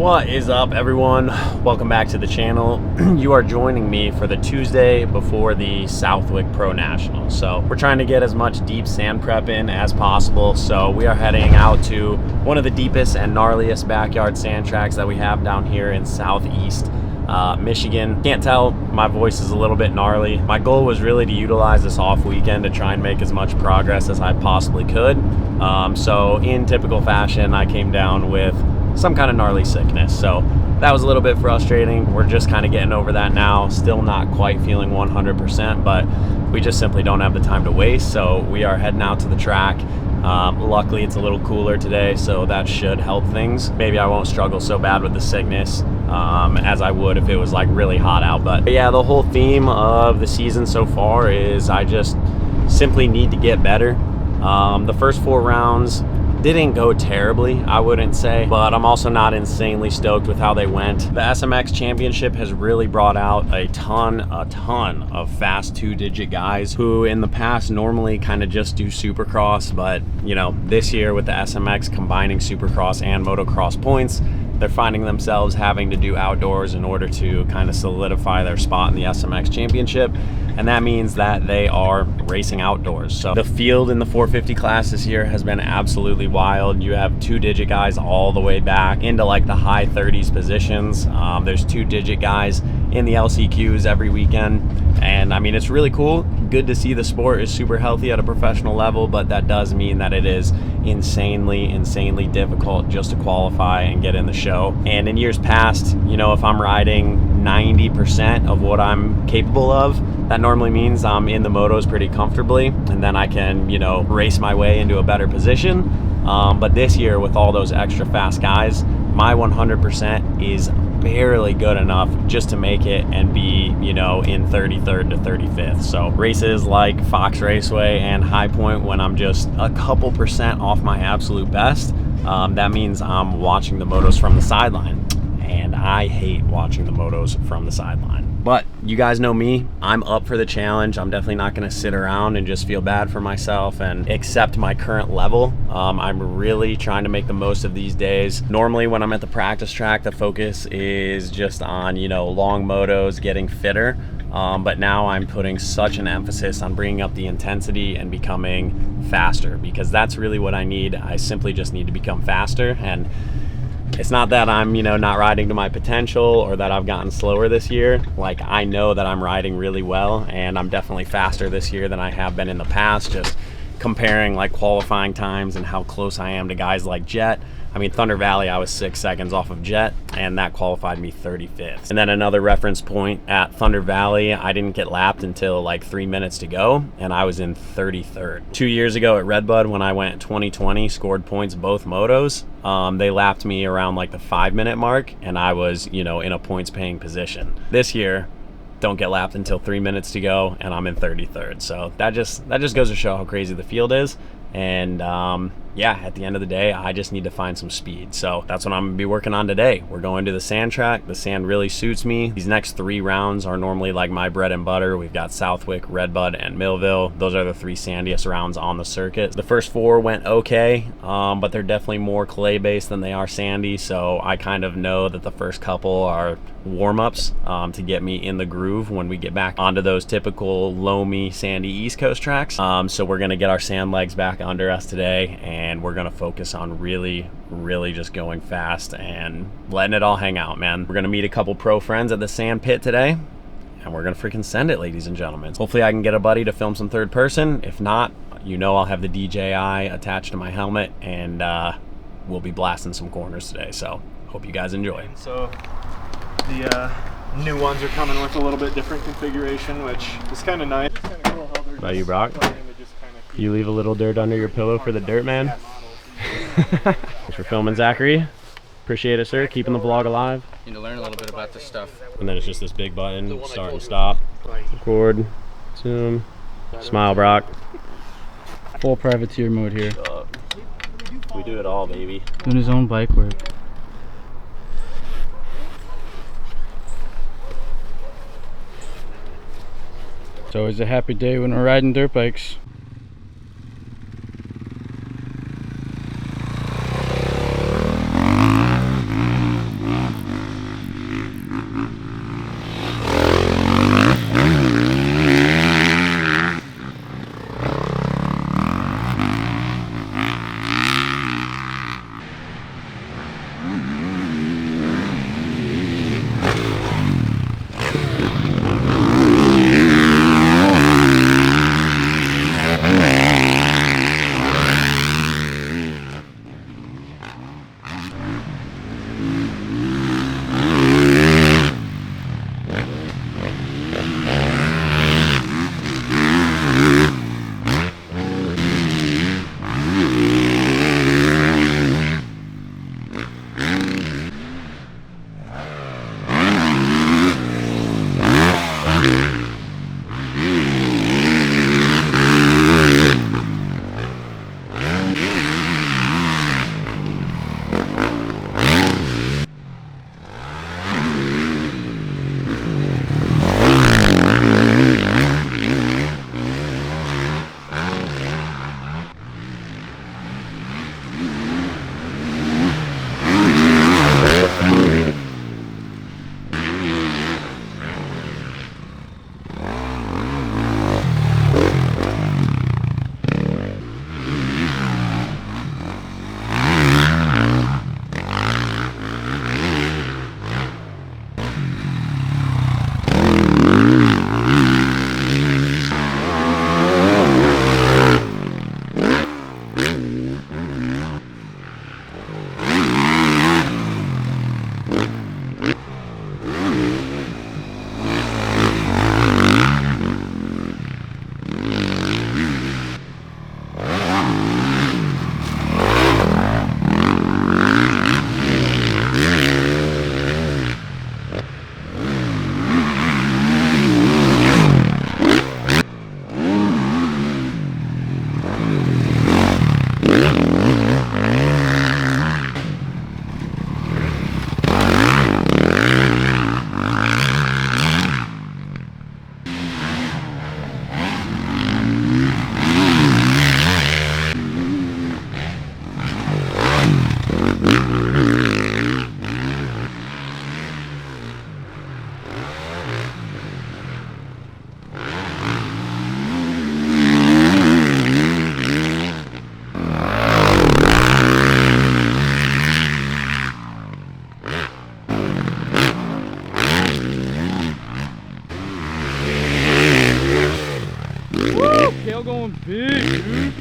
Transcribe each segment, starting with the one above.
What is up, everyone? Welcome back to the channel. You are joining me for the Tuesday before the Southwick Pro National. So we're trying to get as much deep sand prep in as possible. So we are heading out to one of the deepest and gnarliest backyard sand tracks that we have down here in Southeast Michigan. Can't tell, my voice is a little bit gnarly. My goal was really to utilize this off weekend to try and make as much progress as I possibly could. So in typical fashion, I came down with some kind of gnarly sickness, so that was a little bit frustrating. We're just kind of getting over that now. Still not quite feeling 100%, but we just simply don't have the time to waste, so we are heading out to the track. Luckily it's a little cooler today, so that should help things. Maybe I won't struggle so bad with the sickness as I would if it was like really hot out. But yeah, the whole theme of the season so far is I just simply need to get better. The first 4 rounds didn't go terribly, I wouldn't say, but I'm also not insanely stoked with how they went. The SMX Championship has really brought out a ton of fast 2-digit guys who in the past normally kind of just do Supercross, but you know, this year with the SMX combining Supercross and motocross points, they're finding themselves having to do outdoors in order to kind of solidify their spot in the SMX Championship. And that means that they are racing outdoors. So the field in the 450 class this year has been absolutely wild. You have 2-digit guys all the way back into like the high 30s positions. There's 2-digit guys in the LCQs every weekend. And I mean, it's really cool. Good to see the sport is super healthy at a professional level, but that does mean that it is insanely difficult just to qualify and get in the show. And in years past, you know, if I'm riding 90% of what I'm capable of, that normally means I'm in the motos pretty comfortably, and then I can, you know, race my way into a better position. But this year with all those extra fast guys, my 100% is barely good enough just to make it and be, you know, in 33rd to 35th. So races like Fox Raceway and High Point, when I'm just a couple percent off my absolute best, that means I'm watching the motos from the sideline, and I hate watching the motos from the sideline. But you guys know me, I'm up for the challenge. I'm definitely not gonna sit around and just feel bad for myself and accept my current level. I'm really trying to make the most of these days. Normally when I'm at the practice track, the focus is just on, you know, long motos, getting fitter. But now I'm putting such an emphasis on bringing up the intensity and becoming faster, because that's really what I need. I simply just need to become faster. And it's not that I'm, you know, not riding to my potential or that I've gotten slower this year. Like, I know that I'm riding really well, and I'm definitely faster this year than I have been in the past. Just comparing like qualifying times and how close I am to guys like Jet. I mean, Thunder Valley, I was 6 seconds off of Jet, and that qualified me 35th. And then another reference point, at Thunder Valley, I didn't get lapped until like 3 minutes to go, and I was in 33rd. 2 years ago at Redbud, when I went 2020, scored points both motos, they lapped me around like the 5-minute mark, and I was, you know, in a points paying position. This year, don't get lapped until 3 minutes to go, and I'm in 33rd. So that just goes to show how crazy the field is. And yeah, at the end of the day, I just need to find some speed. So that's what I'm gonna be working on today. We're going to the sand track. The sand really suits me. These next 3 rounds are normally like my bread and butter. We've got Southwick, Redbud, and Millville. Those are the 3 sandiest rounds on the circuit. The first 4 went okay, but they're definitely more clay based than they are sandy. So I kind of know that the first couple are warm-ups to get me in the groove when we get back onto those typical loamy, sandy East Coast tracks. So we're gonna get our sand legs back under us today, and we're gonna focus on really just going fast and letting it all hang out, man. We're gonna meet a couple pro friends at the sand pit today, and we're gonna freaking send it, ladies and gentlemen. Hopefully I can get a buddy to film some third person. If not, you know, I'll have the DJI attached to my helmet, and we'll be blasting some corners today. So hope you guys enjoy. So the new ones are coming with a little bit different configuration, which is kind of nice. It's kind of cool how they're About you, Brock? You leave a little dirt under your pillow for the dirt man. Thanks for filming, Zachary. Appreciate it, sir. Keeping the vlog alive. Need to learn a little bit about this stuff. And then it's just this big button, start and stop. Record, zoom, smile, Brock. Full privateer mode here. We do it all, baby. Doing his own bike work. It's always a happy day when we're riding dirt bikes. Going big, dude.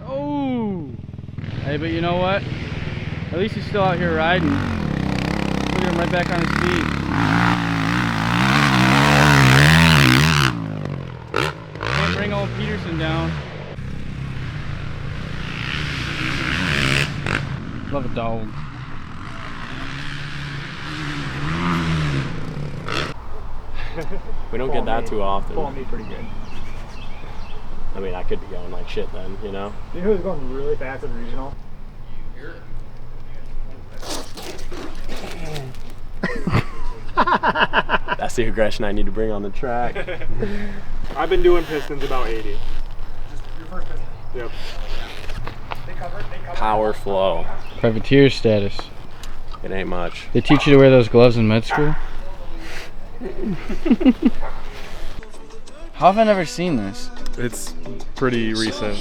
Oh! Hey, but you know what? At least he's still out here riding. Look at him right back on his feet. Can't bring old Peterson down. Love a dog. We don't get that too often. Pulling me pretty good. I mean, I could be going like shit then, you know? You know who's going really fast at the regional? That's the aggression I need to bring on the track. I've been doing pistons about 80. Just your first piston. Yep. They cover. Power flow. Privateer status. It ain't much. They teach you to wear those gloves in med school? How have I never seen this? It's pretty recent.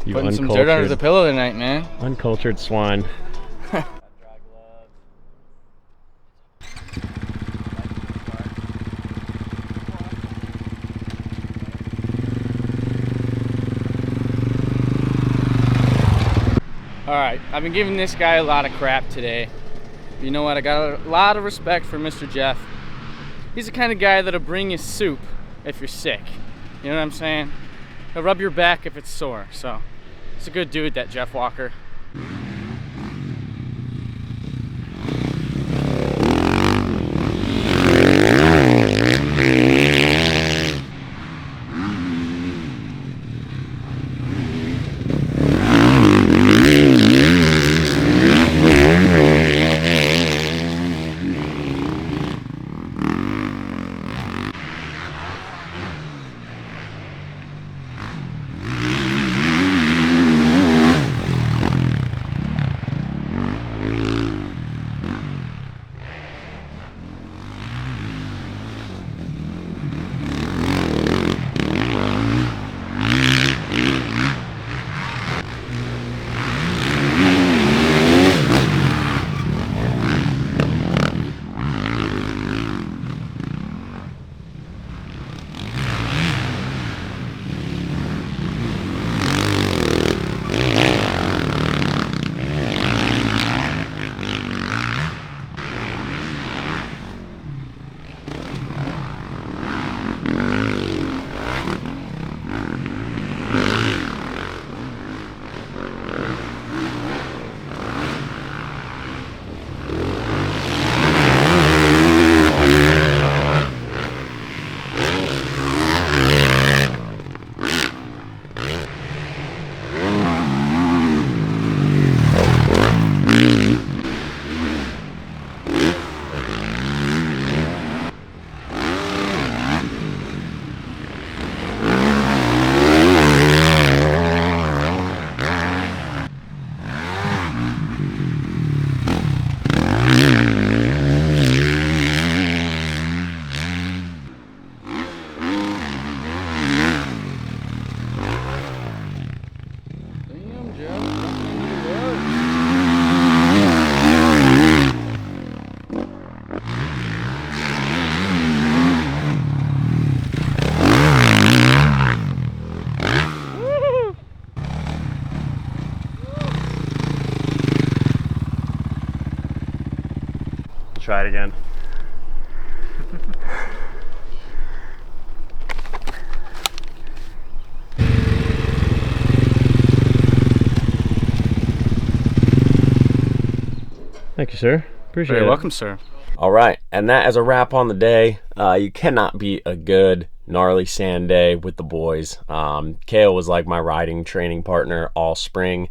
You Putting some dirt under the pillow tonight, man. uncultured swine. Alright, I've been giving this guy a lot of crap today. You know what? I got a lot of respect for Mr. Jeff. He's the kind of guy that'll bring you soup if you're sick. You know what I'm saying? He'll rub your back if it's sore. So, it's a good dude, that Jeff Walker. Try it again. Thank you, sir. Appreciate it. Very welcome, sir. All right, and that is a wrap on the day. You cannot beat a good, gnarly sand day with the boys. Kale was like my riding training partner all spring.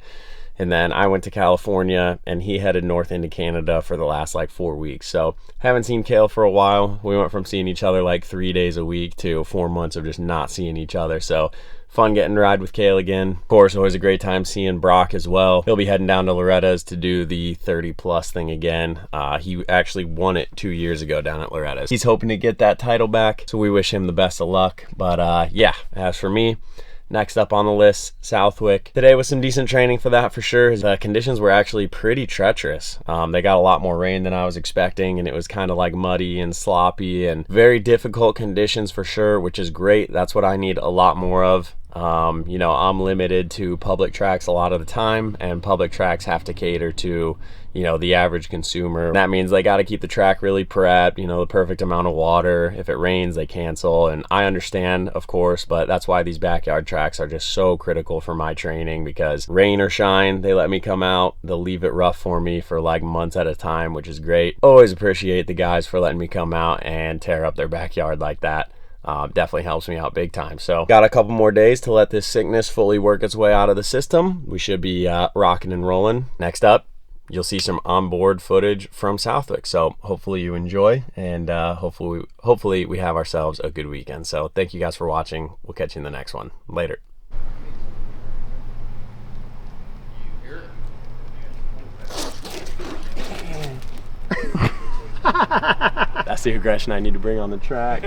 And then I went to California and he headed north into Canada for the last like 4 weeks. So haven't seen Kale for a while. We went from seeing each other like 3 days a week to 4 months of just not seeing each other. So fun getting to ride with Kale again. Of course, always a great time seeing Brock as well. He'll be heading down to Loretta's to do the 30 plus thing again. He actually won it 2 years ago down at Loretta's. He's hoping to get that title back, so we wish him the best of luck. But yeah, as for me, next up on the list, Southwick. Today was some decent training for that for sure. The conditions were actually pretty treacherous. They got a lot more rain than I was expecting, and it was kind of like muddy and sloppy and very difficult conditions for sure, which is great. That's what I need a lot more of. You know, I'm limited to public tracks a lot of the time, and public tracks have to cater to, you know, the average consumer. That means they got to keep the track really prepped, you know, the perfect amount of water. If it rains, they cancel, and I understand, of course, but that's why these backyard tracks are just so critical for my training, because rain or shine, they let me come out. They'll leave it rough for me for like months at a time, which is great. Always appreciate the guys for letting me come out and tear up their backyard like that. Definitely helps me out big time. So got a couple more days to let this sickness fully work its way out of the system. We should be rocking and rolling. Next up, you'll see some onboard footage from Southwick. So hopefully you enjoy, and hopefully we have ourselves a good weekend. So thank you guys for watching. We'll catch you in the next one. Later. That's the aggression I need to bring on the track.